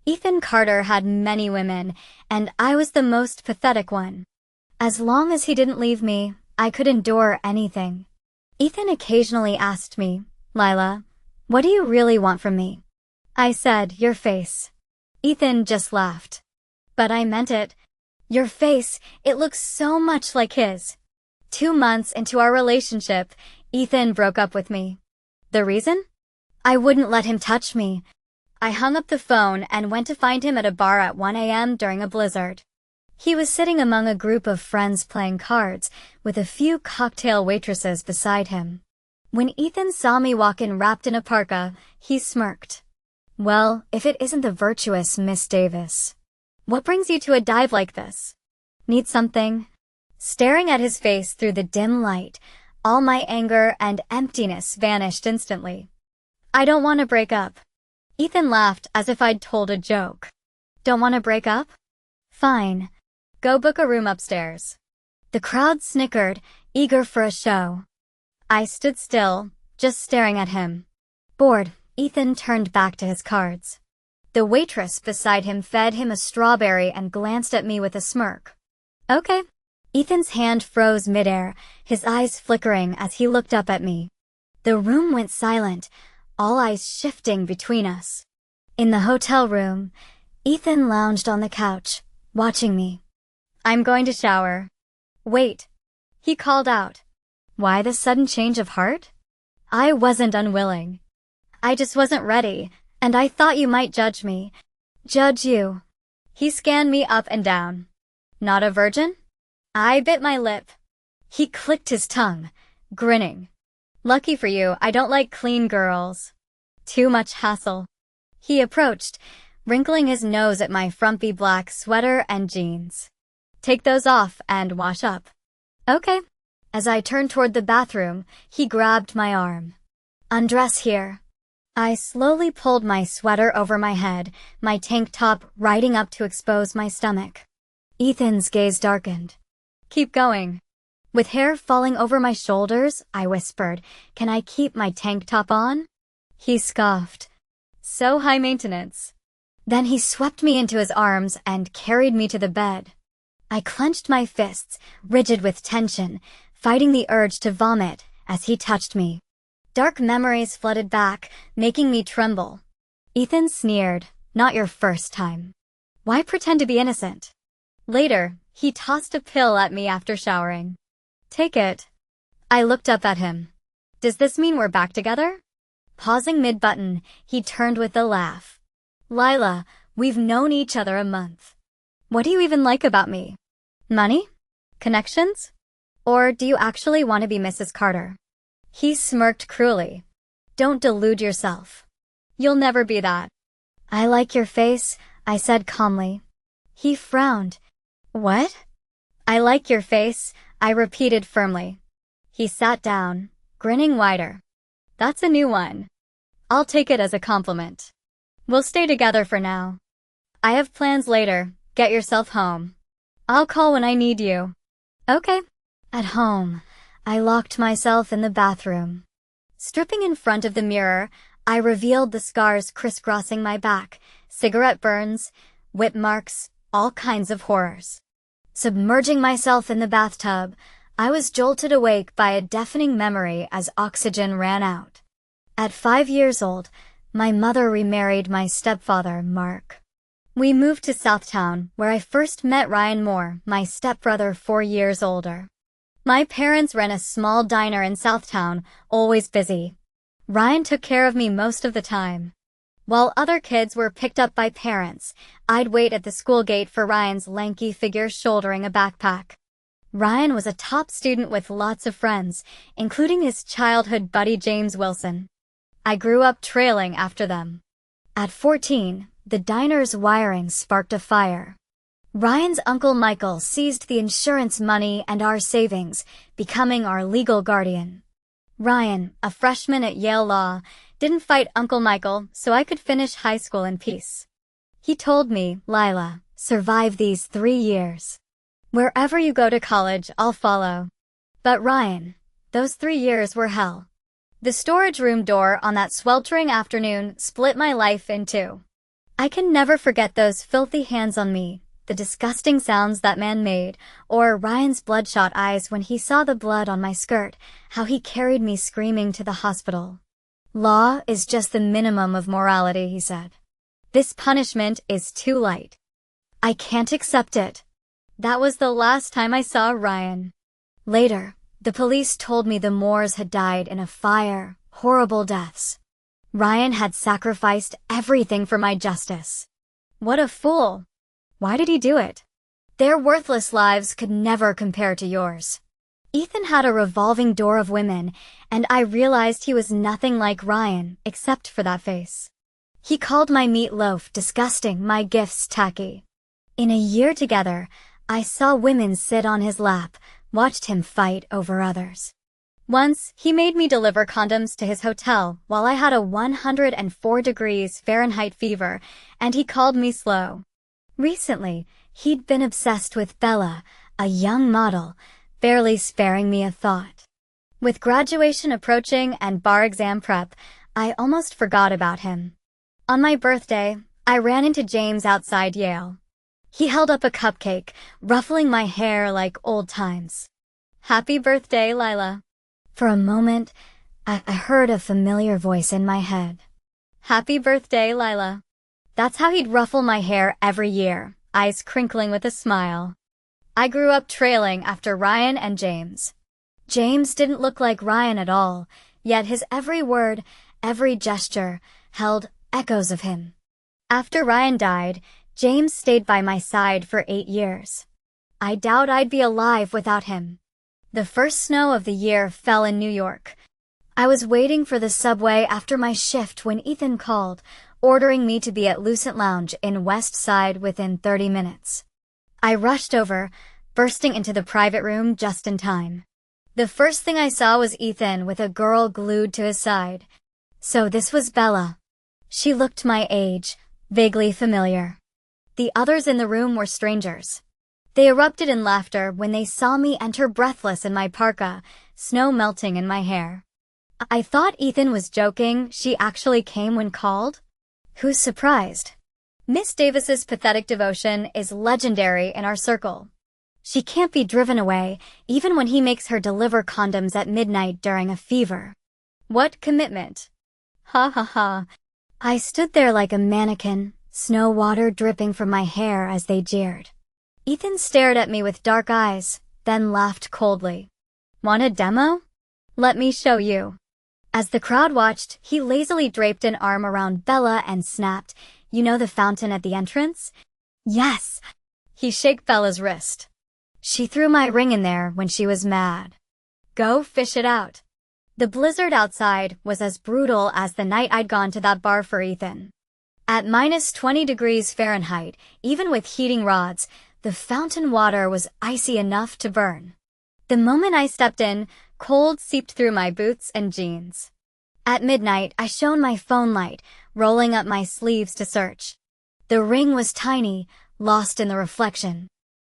Ethan Carter had many women, and I was the most pathetic one. As long as he didn't leave me, I could endure anything. Ethan occasionally asked me, "Lila, what do you really want from me?" I said, "Your face." Ethan just laughed. But I meant it. Your face, it looks so much like his. 2 months into our relationship, Ethan broke up with me. The reason? I wouldn't let him touch me. I hung up the phone and went to find him at a bar at 1 a.m. during a blizzard. He was sitting among a group of friends playing cards, with a few cocktail waitresses beside him. When Ethan saw me walk in wrapped in a parka, he smirked. "Well, if it isn't the virtuous Miss Davis. What brings you to a dive like this? Need something?" Staring at his face through the dim light, all my anger and emptiness vanished instantly. "I don't want to break up." Ethan laughed as if I'd told a joke. "Don't want to break up? Fine. Go book a room upstairs." The crowd snickered, eager for a show. I stood still, just staring at him. Bored, Ethan turned back to his cards. The waitress beside him fed him a strawberry and glanced at me with a smirk. "Okay." Ethan's hand froze midair, his eyes flickering as he looked up at me. The room went silent, all eyes shifting between us. In the hotel room, Ethan lounged on the couch, watching me. "I'm going to shower." "Wait," he called out. Why the sudden change of heart? I wasn't unwilling. I just wasn't ready, and I thought you might judge me. Judge you. He scanned me up and down. Not a virgin? I bit my lip. He clicked his tongue, grinning. Lucky for you, I don't like clean girls. Too much hassle. He approached, wrinkling his nose at my frumpy black sweater and jeans. Take those off and wash up. Okay. As I turned toward the bathroom, he grabbed my arm. Undress here. I slowly pulled my sweater over my head, my tank top riding up to expose my stomach. Ethan's gaze darkened. Keep going. With hair falling over my shoulders, I whispered, "Can I keep my tank top on?" He scoffed. So high maintenance. Then he swept me into his arms and carried me to the bed. I clenched my fists, rigid with tension, fighting the urge to vomit as he touched me. Dark memories flooded back, making me tremble. Ethan sneered, "Not your first time. Why pretend to be innocent?" Later, he tossed a pill at me after showering. Take it. I looked up at him. Does this mean we're back together? Pausing mid-button, he turned with a laugh. Lila, we've known each other a month. What do you even like about me? Money? Connections? Or do you actually want to be Mrs. Carter? He smirked cruelly. Don't delude yourself. You'll never be that. I like your face, I said calmly. He frowned. What? I like your face, I repeated firmly. He sat down, grinning wider. That's a new one. I'll take it as a compliment. We'll stay together for now. I have plans later. Get yourself home. I'll call when I need you. Okay. At home, I locked myself in the bathroom. Stripping in front of the mirror, I revealed the scars crisscrossing my back, cigarette burns, whip marks, all kinds of horrors. Submerging myself in the bathtub, I was jolted awake by a deafening memory as oxygen ran out. At 5 years old, my mother remarried my stepfather, Mark. We moved to Southtown, where I first met Ryan Moore, my stepbrother 4 years older. My parents ran a small diner in Southtown, always busy. Ryan took care of me most of the time. While other kids were picked up by parents, I'd wait at the school gate for Ryan's lanky figure shouldering a backpack. Ryan was a top student with lots of friends, including his childhood buddy James Wilson. I grew up trailing after them. At 14, the diner's wiring sparked a fire. Ryan's Uncle Michael seized the insurance money and our savings, becoming our legal guardian. Ryan, a freshman at Yale Law, didn't fight Uncle Michael so I could finish high school in peace. He told me, Lila, survive these 3 years. Wherever you go to college, I'll follow. But Ryan, those 3 years were hell. The storage room door on that sweltering afternoon split my life in two. I can never forget those filthy hands on me, the disgusting sounds that man made, or Ryan's bloodshot eyes when he saw the blood on my skirt, how he carried me screaming to the hospital. Law is just the minimum of morality, he said. This punishment is too light. I can't accept it. That was the last time I saw Ryan. Later, the police told me the Moores had died in a fire, horrible deaths. Ryan had sacrificed everything for my justice. What a fool. Why did he do it? Their worthless lives could never compare to yours. Ethan had a revolving door of women, and I realized he was nothing like Ryan, except for that face. He called my meatloaf disgusting, my gifts tacky. In a year together, I saw women sit on his lap, watched him fight over others. Once, he made me deliver condoms to his hotel while I had a 104 degrees Fahrenheit fever, and he called me slow. Recently, he'd been obsessed with Bella, a young model, barely sparing me a thought. With graduation approaching and bar exam prep, I almost forgot about him. On my birthday, I ran into James outside Yale. He held up a cupcake, ruffling my hair like old times. Happy birthday, Lila. For a moment, I heard a familiar voice in my head. Happy birthday, Lila. That's how he'd ruffle my hair every year, eyes crinkling with a smile. I grew up trailing after Ryan and James. James didn't look like Ryan at all, yet his every word, every gesture, held echoes of him. After Ryan died, James stayed by my side for 8 years. I doubt I'd be alive without him. The first snow of the year fell in New York. I was waiting for the subway after my shift when Ethan called, ordering me to be at Lucent Lounge in West Side within 30 minutes. I rushed over, bursting into the private room just in time. The first thing I saw was Ethan with a girl glued to his side. So this was Bella. She looked my age, vaguely familiar. The others in the room were strangers. They erupted in laughter when they saw me enter breathless in my parka, snow melting in my hair. I thought Ethan was joking. She actually came when called? Who's surprised? Miss Davis's pathetic devotion is legendary in our circle. She can't be driven away, even when he makes her deliver condoms at midnight during a fever. What commitment? Ha ha ha. I stood there like a mannequin, snow water dripping from my hair as they jeered. Ethan stared at me with dark eyes, then laughed coldly. Want a demo? Let me show you. As the crowd watched, he lazily draped an arm around Bella and snapped, "You know the fountain at the entrance?" "Yes." He shook Bella's wrist. She threw my ring in there when she was mad. Go fish it out. The blizzard outside was as brutal as the night I'd gone to that bar for Ethan. At minus 20 degrees Fahrenheit, even with heating rods, the fountain water was icy enough to burn. The moment I stepped in, cold seeped through my boots and jeans. At midnight, I shone my phone light, rolling up my sleeves to search. The ring was tiny, lost in the reflection.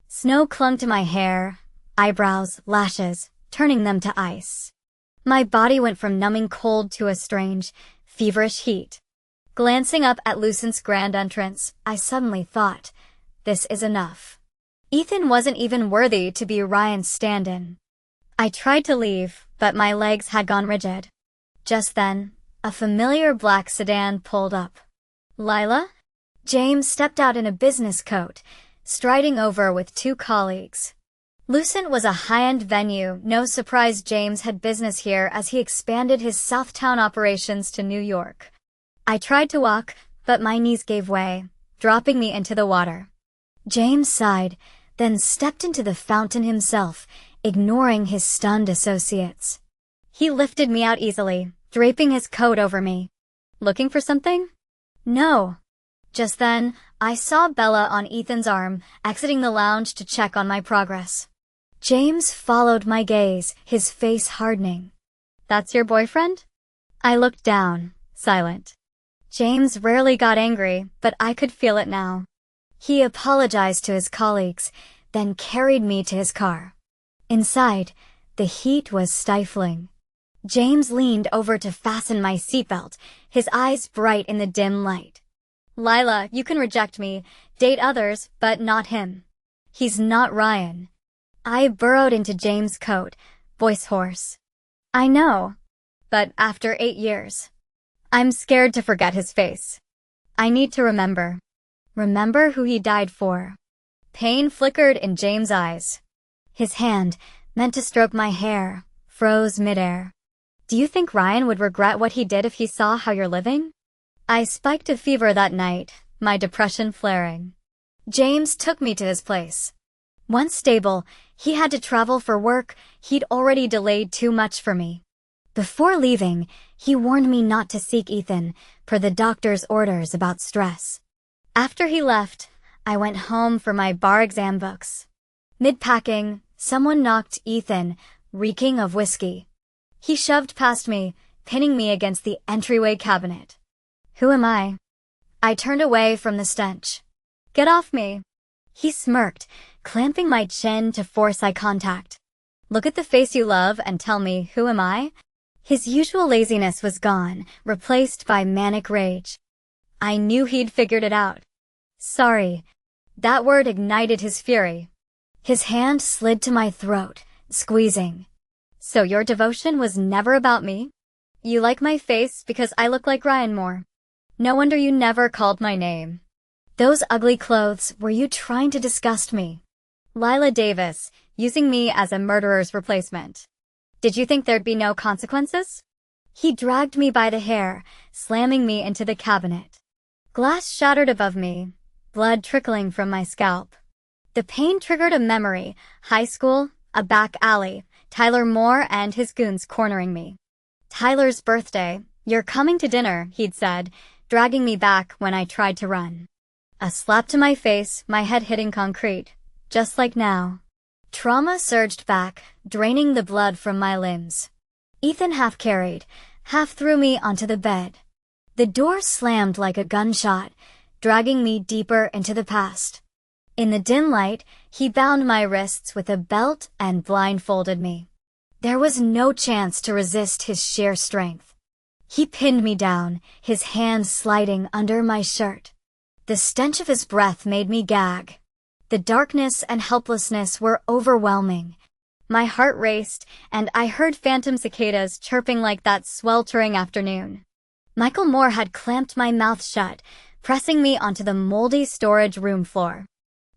Snow clung to my hair, eyebrows, lashes, turning them to ice. My body went from numbing cold to a strange, feverish heat. Glancing up at Lucent's grand entrance, I suddenly thought, this is enough. Ethan wasn't even worthy to be Ryan's stand-in. I tried to leave, but my legs had gone rigid. Just then, a familiar black sedan pulled up. Lila? James stepped out in a business coat, striding over with 2 colleagues. Lucent was a high-end venue. No surprise James had business here as he expanded his Southtown operations to New York. I tried to walk, but my knees gave way, dropping me into the water. James sighed, then stepped into the fountain himself, ignoring his stunned associates. He lifted me out easily, draping his coat over me. Looking for something? No. Just then, I saw Bella on Ethan's arm, exiting the lounge to check on my progress. James followed my gaze, his face hardening. That's your boyfriend? I looked down, silent. James rarely got angry, but I could feel it now. He apologized to his colleagues, then carried me to his car. Inside, the heat was stifling. James leaned over to fasten my seatbelt, his eyes bright in the dim light. Lila, you can reject me, date others, but not him. He's not Ryan. I burrowed into James' coat, voice hoarse. I know. But after 8 years. I'm scared to forget his face. I need to remember. Remember who he died for. Pain flickered in James' eyes. His hand, meant to stroke my hair, froze midair. Do you think Ryan would regret what he did if he saw how you're living? I spiked a fever that night, my depression flaring. James took me to his place. Once stable, he had to travel for work. He'd already delayed too much for me. Before leaving, he warned me not to seek Ethan, per the doctor's orders about stress. After he left, I went home for my bar exam books. Mid-packing, someone knocked Ethan, reeking of whiskey. He shoved past me, pinning me against the entryway cabinet. Who am I? I turned away from the stench. Get off me. He smirked, clamping my chin to force eye contact. Look at the face you love and tell me, who am I? His usual laziness was gone, replaced by manic rage. I knew he'd figured it out. Sorry. That word ignited his fury. His hand slid to my throat, squeezing. So your devotion was never about me? You like my face because I look like Ryan more. No wonder you never called my name. Those ugly clothes, were you trying to disgust me? Lila Davis, using me as a murderer's replacement. Did you think there'd be no consequences? He dragged me by the hair, slamming me into the cabinet. Glass shattered above me, blood trickling from my scalp. The pain triggered a memory, high school, a back alley, Tyler Moore and his goons cornering me. Tyler's birthday, you're coming to dinner, he'd said, dragging me back when I tried to run. A slap to my face, my head hitting concrete, just like now. Trauma surged back, draining the blood from my limbs. Ethan half carried, half threw me onto the bed. The door slammed like a gunshot, dragging me deeper into the past. In the dim light, he bound my wrists with a belt and blindfolded me. There was no chance to resist his sheer strength. He pinned me down, his hands sliding under my shirt. The stench of his breath made me gag. The darkness and helplessness were overwhelming. My heart raced, and I heard phantom cicadas chirping like that sweltering afternoon. Michael Moore had clamped my mouth shut, pressing me onto the moldy storage room floor.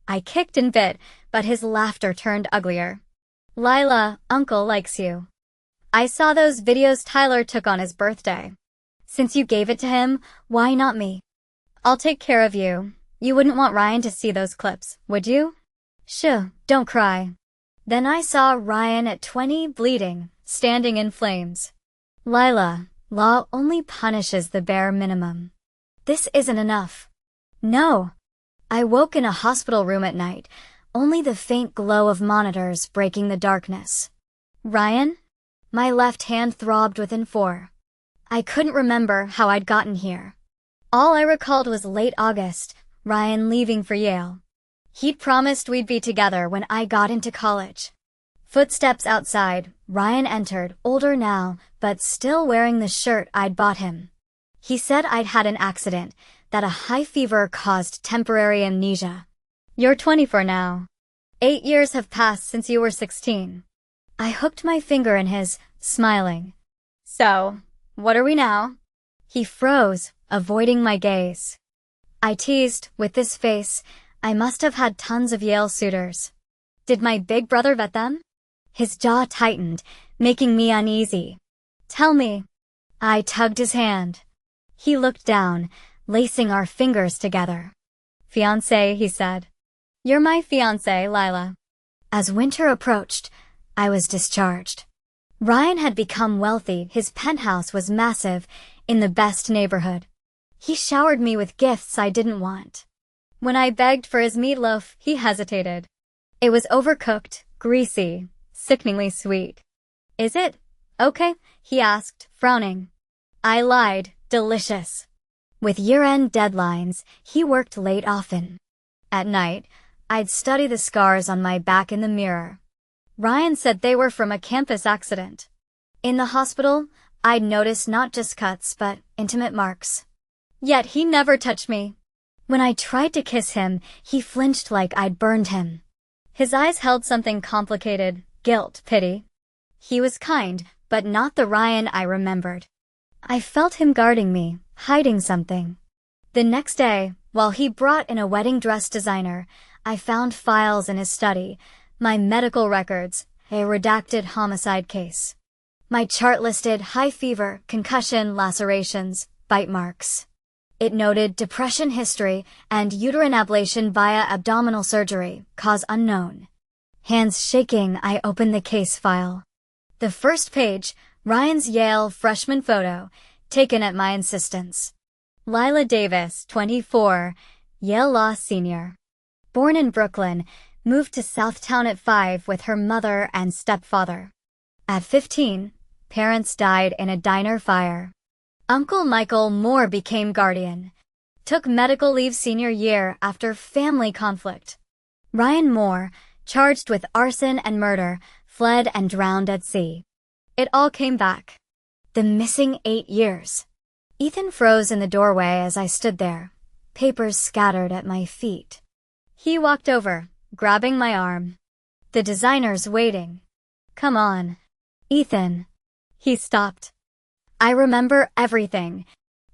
I kicked and bit, but his laughter turned uglier. Lila, Uncle likes you. I saw those videos Tyler took on his birthday. Since you gave it to him, why not me? I'll take care of you. You wouldn't want Ryan to see those clips, would you? Shh, don't cry. Then I saw Ryan at 20 bleeding, standing in flames. Lila, law only punishes the bare minimum. This isn't enough. No. I woke in a hospital room at night, only the faint glow of monitors breaking the darkness. Ryan? My left hand throbbed within 4. I couldn't remember how I'd gotten here. All I recalled was late August, Ryan leaving for Yale. He'd promised we'd be together when I got into college. Footsteps outside, Ryan entered, older now, but still wearing the shirt I'd bought him. He said I'd had an accident, that a high fever caused temporary amnesia. You're 24 now. 8 years have passed since you were 16. I hooked my finger in his, smiling. So, what are we now? He froze, avoiding my gaze. I teased, with this face, I must have had tons of Yale suitors. Did my big brother vet them? His jaw tightened, making me uneasy. Tell me. I tugged his hand. He looked down, lacing our fingers together. Fiancé, he said. You're my fiancé, Lila. As winter approached, I was discharged. Ryan had become wealthy, his penthouse was massive, in the best neighborhood. He showered me with gifts I didn't want. When I begged for his meatloaf, he hesitated. It was overcooked, greasy, sickeningly sweet. Is it? Okay, he asked, frowning. I lied, delicious. With year-end deadlines, he worked late often. At night, I'd study the scars on my back in the mirror. Ryan said they were from a campus accident. In the hospital, I'd noticed not just cuts but intimate marks. Yet he never touched me. When I tried to kiss him, he flinched like I'd burned him. His eyes held something complicated, guilt, pity. He was kind, but not the Ryan I remembered. I felt him guarding me, hiding something. The next day, while he brought in a wedding dress designer, I found files in his study, my medical records, a redacted homicide case. My chart listed high fever, concussion, lacerations, bite marks. It noted depression history and uterine ablation via abdominal surgery, cause unknown. Hands shaking, I opened the case file. The first page, Ryan's Yale freshman photo, taken at my insistence. Lila Davis, 24, Yale Law senior. Born in Brooklyn, moved to Southtown at 5 with her mother and stepfather. At 15, parents died in a diner fire. Uncle Michael Moore became guardian. Took medical leave senior year after family conflict. Ryan Moore, charged with arson and murder, fled and drowned at sea. It all came back. The missing 8 years. Ethan froze in the doorway as I stood there, papers scattered at my feet. He walked over, grabbing my arm. The designer's waiting. Come on. Ethan. He stopped. I remember everything.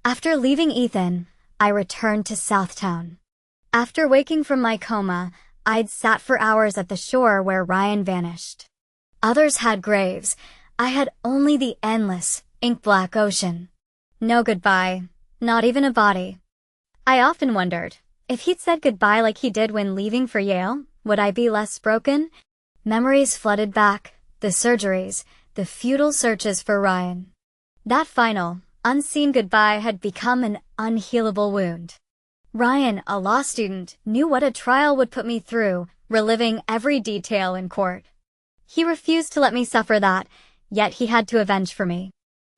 After leaving Ethan, I returned to Southtown. After waking from my coma, I'd sat for hours at the shore where Ryan vanished. Others had graves. I had only the endless, ink-black ocean. No goodbye, not even a body. I often wondered, if he'd said goodbye like he did when leaving for Yale, would I be less broken? Memories flooded back, the surgeries, the futile searches for Ryan. That final, unseen goodbye had become an unhealable wound. Ryan, a law student, knew what a trial would put me through, reliving every detail in court. He refused to let me suffer that, yet he had to avenge for me.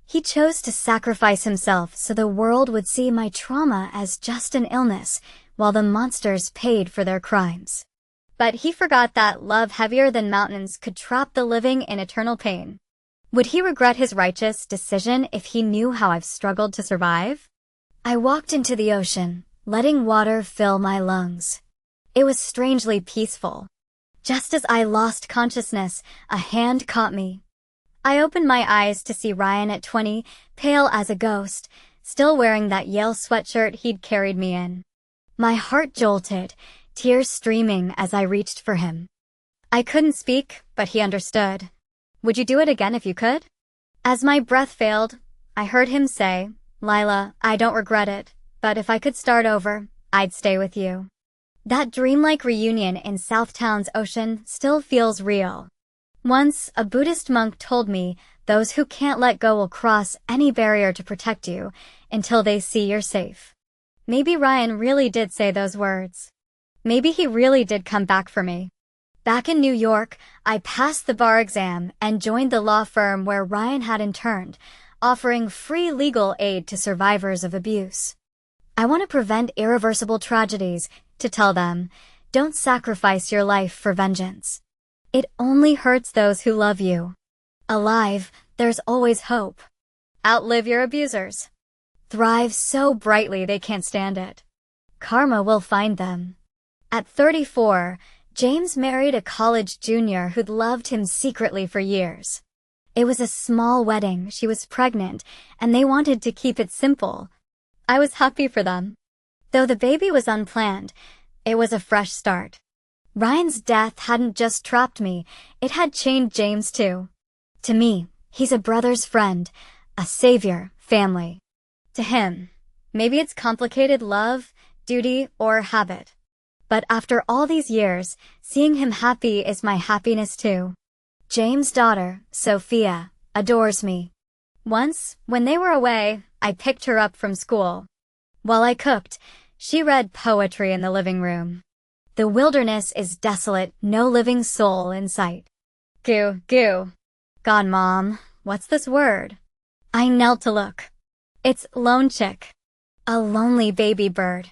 He chose to sacrifice himself so the world would see my trauma as just an illness, while the monsters paid for their crimes. But he forgot that love heavier than mountains could trap the living in eternal pain. Would he regret his righteous decision if he knew how I've struggled to survive? I walked into the ocean, letting water fill my lungs. It was strangely peaceful. Just as I lost consciousness, a hand caught me. I opened my eyes to see Ryan at 20, pale as a ghost, still wearing that Yale sweatshirt he'd carried me in. My heart jolted, tears streaming as I reached for him. I couldn't speak, but he understood. Would you do it again if you could? As my breath failed, I heard him say, Lila, I don't regret it, but if I could start over, I'd stay with you. That dreamlike reunion in Southtown's ocean still feels real. Once, a Buddhist monk told me, those who can't let go will cross any barrier to protect you until they see you're safe. Maybe Ryan really did say those words. Maybe he really did come back for me. Back in New York, I passed the bar exam and joined the law firm where Ryan had interned, offering free legal aid to survivors of abuse. I want to prevent irreversible tragedies, to tell them, don't sacrifice your life for vengeance. It only hurts those who love you. Alive, there's always hope. Outlive your abusers. Thrive so brightly they can't stand it. Karma will find them. At 34, James married a college junior who'd loved him secretly for years. It was a small wedding, she was pregnant, and they wanted to keep it simple. I was happy for them. Though the baby was unplanned, it was a fresh start. Ryan's death hadn't just trapped me, it had chained James too. To me, he's a brother's friend, a savior, family. To him, maybe it's complicated love, duty, or habit. But after all these years, seeing him happy is my happiness too. James' daughter, Sophia, adores me. Once, when they were away, I picked her up from school. While I cooked, she read poetry in the living room. The wilderness is desolate, no living soul in sight. Goo, goo. God, Mom, what's this word? I knelt to look. It's lone chick. A lonely baby bird.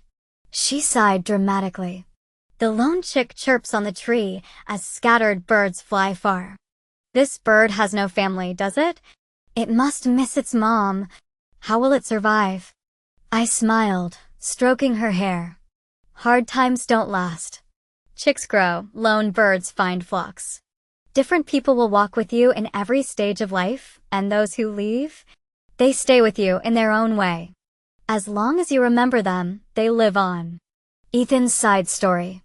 She sighed dramatically. The lone chick chirps on the tree as scattered birds fly far. This bird has no family, does it? It must miss its mom. How will it survive? I smiled, stroking her hair. Hard times don't last. Chicks grow, lone birds find flocks. Different people will walk with you in every stage of life, and those who leave, they stay with you in their own way. As long as you remember them, they live on. Ethan's side story.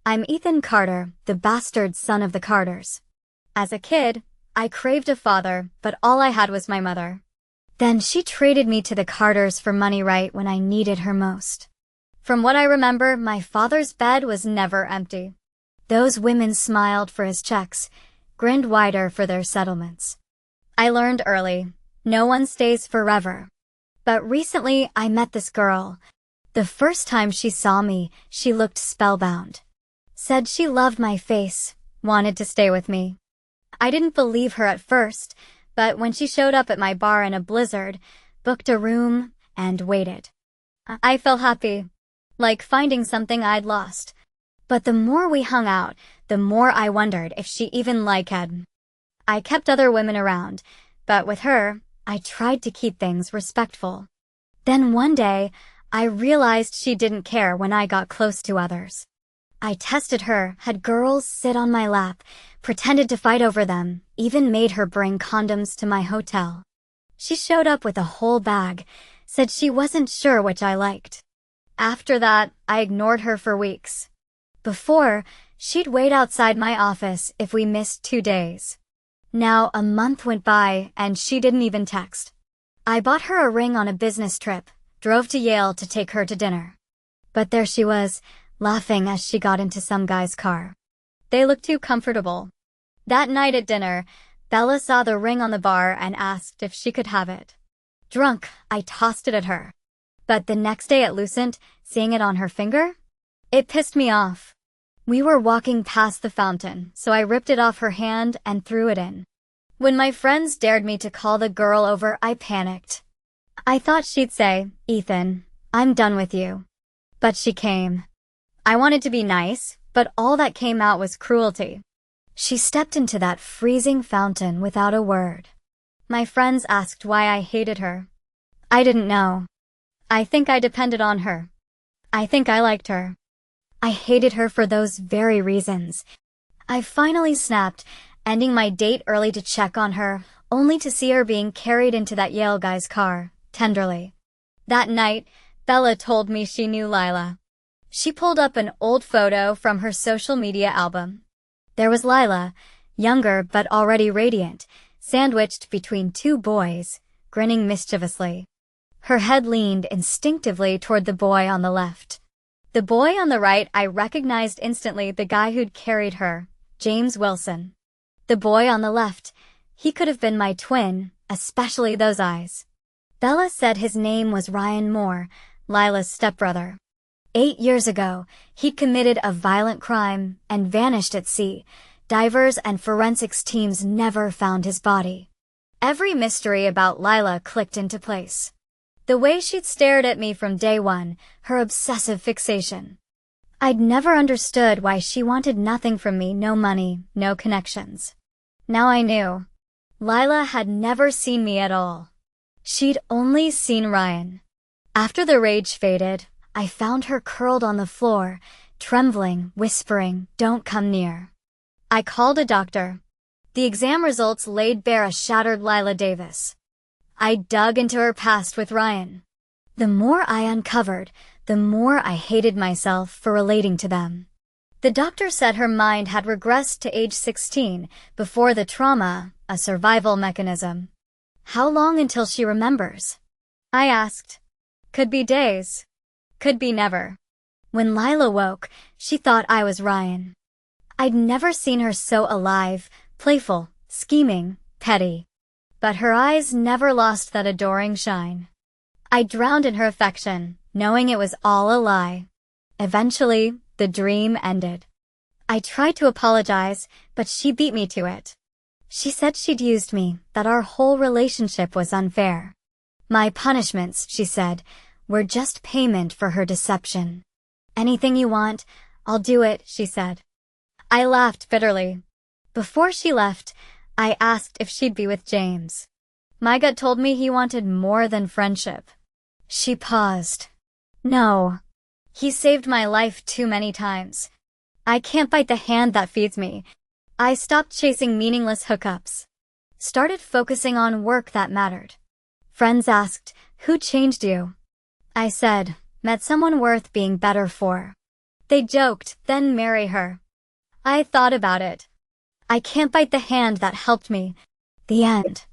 I'm Ethan Carter, the bastard son of the Carters. As a kid, I craved a father, but all I had was my mother. Then she traded me to the Carters for money right when I needed her most. From what I remember, my father's bed was never empty. Those women smiled for his checks, grinned wider for their settlements. I learned early, no one stays forever. But recently, I met this girl. The first time she saw me, she looked spellbound. Said she loved my face, wanted to stay with me. I didn't believe her at first, but when she showed up at my bar in a blizzard, booked a room, and waited, I felt happy, like finding something I'd lost. But the more we hung out, the more I wondered if she even liked him. I kept other women around, but with her, I tried to keep things respectful. Then one day, I realized she didn't care when I got close to others. I tested her, had girls sit on my lap, pretended to fight over them, even made her bring condoms to my hotel. She showed up with a whole bag, said she wasn't sure which I liked. After that, I ignored her for weeks. Before, she'd wait outside my office if we missed 2 days. Now a month went by and she didn't even text. I bought her a ring on a business trip, drove to Yale to take her to dinner. But there she was, laughing as she got into some guy's car. They looked too comfortable. That night at dinner, Bella saw the ring on the bar and asked if she could have it. Drunk, I tossed it at her. But the next day at Lucent, seeing it on her finger? It pissed me off. We were walking past the fountain, so I ripped it off her hand and threw it in. When my friends dared me to call the girl over, I panicked. I thought she'd say, "Ethan, I'm done with you." But she came. I wanted to be nice, but all that came out was cruelty. She stepped into that freezing fountain without a word. My friends asked why I hated her. I didn't know. I think I depended on her. I think I liked her. I hated her for those very reasons. I finally snapped, ending my date early to check on her, only to see her being carried into that Yale guy's car, tenderly. That night, Bella told me she knew Lila. She pulled up an old photo from her social media album. There was Lila, younger but already radiant, sandwiched between 2 boys, grinning mischievously. Her head leaned instinctively toward the boy on the left. The boy on the right, I recognized instantly the guy who'd carried her, James Wilson. The boy on the left, he could have been my twin, especially those eyes. Bella said his name was Ryan Moore, Lila's stepbrother. 8 years ago, he'd committed a violent crime and vanished at sea. Divers and forensics teams never found his body. Every mystery about Lila clicked into place. The way she'd stared at me from day one, her obsessive fixation. I'd never understood why she wanted nothing from me, no money, no connections. Now I knew. Lila had never seen me at all. She'd only seen Ryan. After the rage faded, I found her curled on the floor, trembling, whispering, "Don't come near." I called a doctor. The exam results laid bare a shattered Lila Davis. I dug into her past with Ryan. The more I uncovered, the more I hated myself for relating to them. The doctor said her mind had regressed to age 16, before the trauma, a survival mechanism. How long until she remembers? I asked. Could be days. Could be never. When Lila woke, she thought I was Ryan. I'd never seen her so alive, playful, scheming, petty. But her eyes never lost that adoring shine. I drowned in her affection, knowing it was all a lie. Eventually, the dream ended. I tried to apologize, but she beat me to it. She said she'd used me, that our whole relationship was unfair. My punishments, she said, were just payment for her deception. "Anything you want, I'll do it," she said. I laughed bitterly. Before she left, I asked if she'd be with James. My gut told me he wanted more than friendship. She paused. "No." He saved my life too many times. I can't bite the hand that feeds me. I stopped chasing meaningless hookups. Started focusing on work that mattered. Friends asked, "Who changed you?" I said, "Met someone worth being better for." They joked, "Then marry her." I thought about it. I can't bite the hand that helped me. The end.